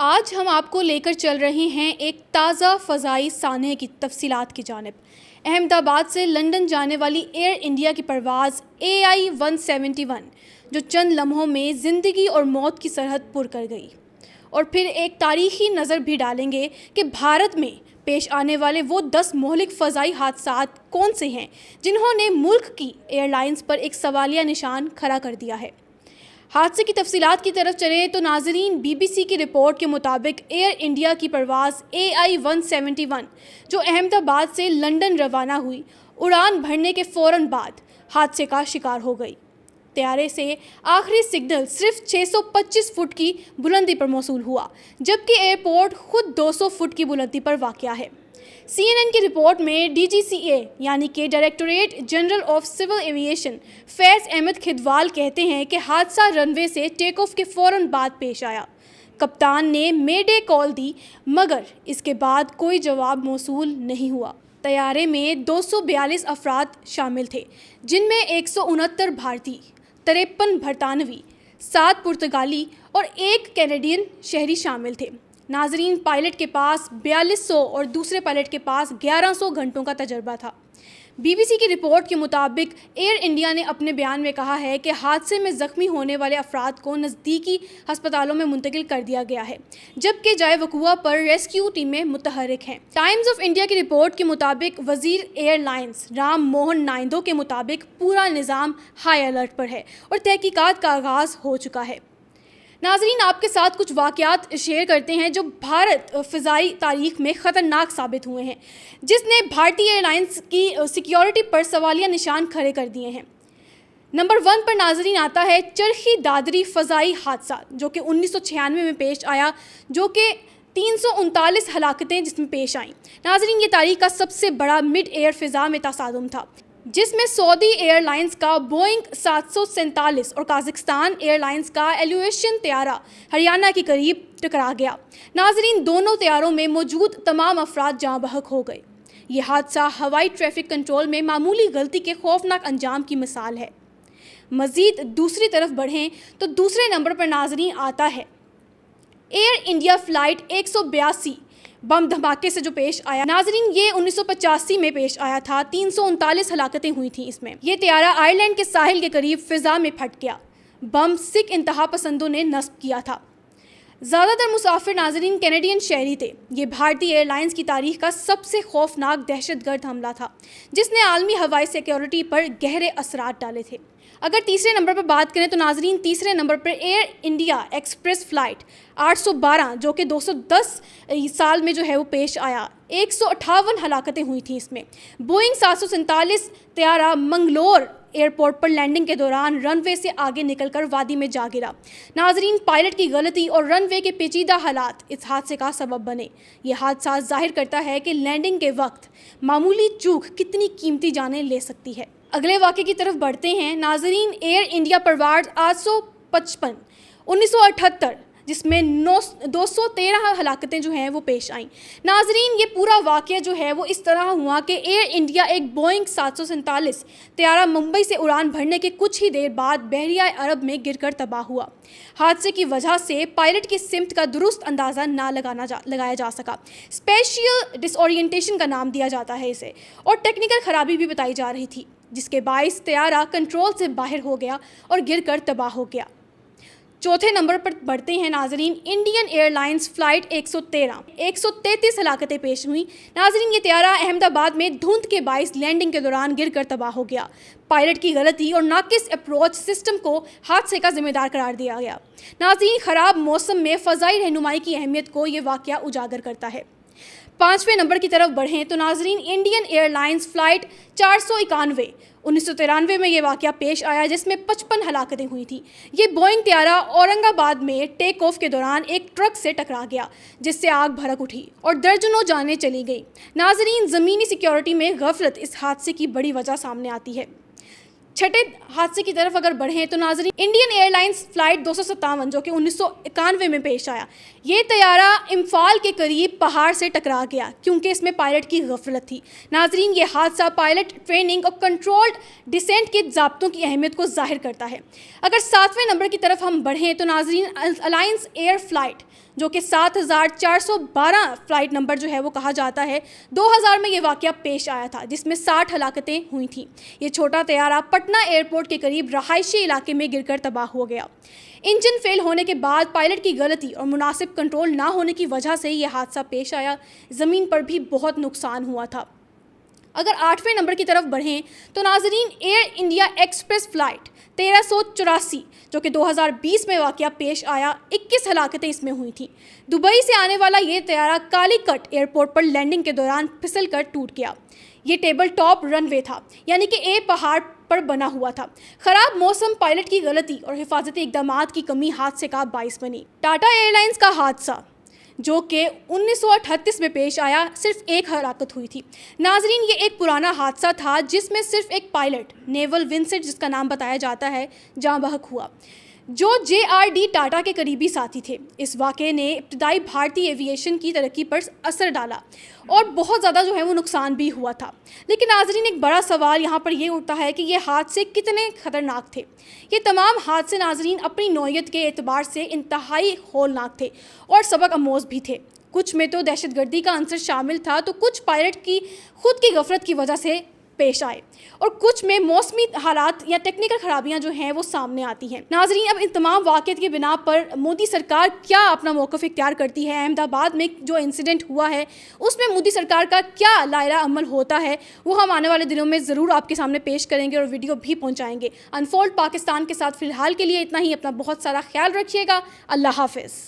आज हम आपको लेकर चल रहे हैं एक ताज़ा फ़ज़ाई सानहे की तफसीलात की जानिब। अहमदाबाद से लंदन जाने वाली एयर इंडिया की परवाज़ AI-171 जो चंद लम्हों में ज़िंदगी और मौत की सरहद पुर कर गई। और फिर एक तारीख़ी नज़र भी डालेंगे कि भारत में पेश आने वाले वो 10 मोहलिक फ़ज़ाई हादसात कौन से हैं जिन्होंने मुल्क की एयरलाइंस पर एक सवालिया निशान खड़ा कर दिया है। हादसे की तफसीलात की तरफ चलें तो नाजरीन, BBC की रिपोर्ट के मुताबिक एयर इंडिया की परवाज़ AI-171 जो अहमदाबाद से लंदन रवाना हुई, उड़ान भरने के फ़ौरन बाद हादसे का शिकार हो गई। तैयारे से आखिरी सिग्नल सिर्फ 625 फुट की बुलंदी पर मौसूल हुआ, जबकि एयरपोर्ट खुद 200 फुट की बुलंदी पर वाक़या है। CNN की रिपोर्ट में DGCA यानी कि directorate general of civil aviation Faiz Ahmed Kidwai कहते हैं कि हादसा रनवे से टेक ऑफ के फ़ौरन बाद पेश आया। कप्तान ने मेडे कॉल दी, मगर इसके बाद कोई जवाब मौसूल नहीं हुआ। तैयारे में 242 अफराद शामिल थे, जिनमें 169 भारतीय, 53 बरतानवी, 7 पुर्तगाली और 1 कैनेडियन शहरी शामिल थे। नाजरीन, पायलट के पास 4200 और दूसरे पायलट के पास 1100 घंटों का तजर्बा था। BBC की रिपोर्ट के मुताबिक एयर इंडिया ने अपने बयान में कहा है कि हादसे में ज़ख्मी होने वाले अफराद को नज़दीकी अस्पतालों में मुंतकिल कर दिया गया है, जबकि जाए वक़ुआ पर रेस्क्यू टीमें मुतहरिक हैं। टाइम्स ऑफ इंडिया की रिपोर्ट के मुताबिक वज़ीर एयरलाइंस राम मोहन नायडू के मुताबिक पूरा निज़ाम हाई अलर्ट पर है और तहकीकात का आगाज़ हो चुका है। नाजरीन, आपके साथ कुछ वाक़यात शेयर करते हैं जो भारत फ़िज़ाई तारीख़ में ख़तरनाक साबित हुए हैं, जिसने भारतीय एयरलाइंस की सिक्योरिटी पर सवालिया निशान खड़े कर दिए हैं। नंबर 1 पर नाजरीन आता है चरखी दादरी फ़ज़ाई हादसा, जो कि 1996 में पेश आया, जो कि 339 हलाकतें जिसमें पेश आईं। नाजरीन, ये तारीख़ का सबसे बड़ा मिड एयर फ़िज़ा में तसादुम था, जिसमें सऊदी एयरलाइंस का बोइंग 747 और काज़ाकिस्तान एयरलाइंस का एल्यूएशन तैयारा हरियाणा के करीब टकरा गया। नाजरीन, दोनों तैयारों में मौजूद तमाम अफराद जाँ बहक हो गए। ये हादसा हवाई ट्रैफिक कंट्रोल में मामूली गलती के खौफनाक अंजाम की मिसाल है। मज़ीद दूसरी तरफ बढ़ें तो दूसरे नंबर पर नाजरीन आता है एयर इंडिया फ़्लाइट 182 बम धमाके से जो पेश आया। नाजरीन, ये 1985 में पेश आया था। 339 हलाकतें हुई थी इसमें। यह तैयारा आयरलैंड के साहिल के करीब फ़िज़ा में फट गया। बम सिख इंतहा पसंदों ने नस्ब किया था। ज़्यादातर मुसाफिर नाजरीन कैनेडियन शहरी थे। ये भारतीय एयरलाइंस की तारीख़ का सबसे खौफनाक दहशतगर्द हमला था, जिसने आलमी हवाई सिक्योरिटी पर गहरे असरात डाले थे। अगर तीसरे नंबर पर बात करें तो नाजरीन, तीसरे नंबर पर एयर इंडिया एक्सप्रेस फ़्लाइट 812 जो कि 210 साल में जो है वो पेश आया। 158 हलाकतें हुई थी इसमें। बोइंग 747 तैयारा मंगलोर एयरपोर्ट पर लैंडिंग के दौरान रनवे से आगे निकलकर वादी में जा गिरा। नाजरीन, पायलट की गलती और रनवे के पेचीदा हालात इस हादसे का सबब बने। यह हादसा जाहिर करता है कि लैंडिंग के वक्त मामूली चूक कितनी कीमती जानें ले सकती है। अगले वाक़े की तरफ बढ़ते हैं। नाजरीन, एयर इंडिया परवाज़ 855 1978 जिसमें 213 हलाकतें जो हैं वो पेश आईं। नाजरीन, ये पूरा वाक़या जो है वो इस तरह हुआ कि एयर इंडिया एक बोइंग 747 तैयारा मुंबई से उड़ान भरने के कुछ ही देर बाद बहरिया अरब में गिरकर तबाह हुआ। हादसे की वजह से पायलट की सिमत का दुरुस्त अंदाज़ा ना लगाया जा सका। स्पेशियल डिसओरिएंटेशन का नाम दिया जाता है इसे, और टेक्निकल ख़राबी भी बताई जा रही थी, जिसके बाइस तैयारा कंट्रोल से बाहर हो गया और गिरकर तबाह हो गया। चौथे नंबर पर बढ़ते हैं नाजरीन, इंडियन एयरलाइंस फ़्लाइट 113 133 हलाकतें पेश हुई। नाजरीन, ये तैयारा अहमदाबाद में धुंध के बाइस लैंडिंग के दौरान गिरकर तबाह हो गया। पायलट की गलती और नाकिस अप्रोच सिस्टम को हादसे का जिम्मेदार करार दिया गया। नाजरीन, ख़राब मौसम में फ़ज़ाई रहनुमाई की अहमियत को ये वाक़या उजागर करता है। 5वें नंबर की तरफ बढ़ें तो नाजरीन, इंडियन एयरलाइंस फ़्लाइट 491 1993 में ये वाक़या पेश आया, जिसमें 55 हलाकतें हुई थी। ये बोइंग तैयारा औरंगाबाद में टेक ऑफ के दौरान एक ट्रक से टकरा गया, जिससे आग भड़क उठी और दर्जनों जानें चली गई। नाजरीन, ज़मीनी सिक्योरिटी में गफलत इस हादसे की बड़ी वजह सामने आती है। छठे हादसे की तरफ अगर बढ़ें तो नाजरीन, इंडियन एयरलाइंस फ्लाइट 257 जो कि 1991 में पेश आया, ये तैयारा इम्फाल के करीब पहाड़ से टकरा गया क्योंकि इसमें पायलट की गफलत थी। नाजरीन, ये हादसा पायलट ट्रेनिंग और कंट्रोल्ड डिसेंट के ज़ाब्तों की अहमियत को जाहिर करता है। अगर 7वें नंबर की तरफ हम बढ़ें तो नाजरीन, अलायंस एयर फ्लाइट जो कि 7412 फ्लाइट नंबर जो है वो कहा जाता है, 2000 में ये वाक़या पेश आया था जिसमें 60 हलाकतें हुई थी। ये छोटा तैयारा पटना एयरपोर्ट के करीब रहायशी इलाके में गिरकर तबाह हो गया। इंजन फेल होने के बाद पायलट की गलती और मुनासिब कंट्रोल ना होने की वजह से ये हादसा पेश आया। ज़मीन पर भी बहुत नुकसान हुआ था। अगर 8वें नंबर की तरफ बढ़ें तो नाजरीन, एयर इंडिया एक्सप्रेस फ़्लाइट 1384 जो कि 2020 में वाक़या पेश आया, 21 हलाकतें इसमें हुई थी। दुबई से आने वाला ये तैयारा कालीकट एयरपोर्ट पर लैंडिंग के दौरान फिसल कर टूट गया। ये टेबल टॉप रनवे था, यानी कि एक पहाड़ पर बना हुआ था। ख़राब मौसम, पायलट की गलती और हिफाजती इक़दामात की कमी हादसे का बाइस बनी। टाटा एयरलाइंस का हादसा जो कि 1938 में पेश आया, सिर्फ एक हलाकत हुई थी। नाजरीन, ये एक पुराना हादसा था जिसमें सिर्फ एक पायलट, नेवल विंसेंट जिसका नाम बताया जाता है, जाँ बहक हुआ, जो JRD टाटा के करीबी साथी थे। इस वाक़े ने इब्तदाई भारतीय एविएशन की तरक्की पर असर डाला और बहुत ज़्यादा जो है वो नुकसान भी हुआ था। लेकिन नाजरीन, एक बड़ा सवाल यहाँ पर ये उठता है कि ये हादसे कितने ख़तरनाक थे। ये तमाम हादसे नाजरीन अपनी नौइयत के एतबार से इंतहाई हौलनाक थे और सबक आमोज़ भी थे। कुछ में तो दहशतगर्दी का अंसर शामिल था, तो कुछ पायलट की खुद की गफलत की वजह से पेश आए, और कुछ में मौसमी हालात या टेक्निकल खराबियां जो हैं वो सामने आती हैं। नाजरीन, अब इन तमाम वाक़यात की बिना पर मोदी सरकार क्या अपना मौक़िफ़ इख्तियार करती है? अहमदाबाद में जो इंसिडेंट हुआ है उसमें मोदी सरकार का क्या लायला अमल होता है, वो हम आने वाले दिनों में ज़रूर आपके सामने पेश करेंगे और वीडियो भी पहुँचाएँगे। अनफोल्ड पाकिस्तान के साथ फ़िलहाल के लिए इतना ही। अपना बहुत सारा ख्याल रखिएगा। अल्लाह हाफ़िज़।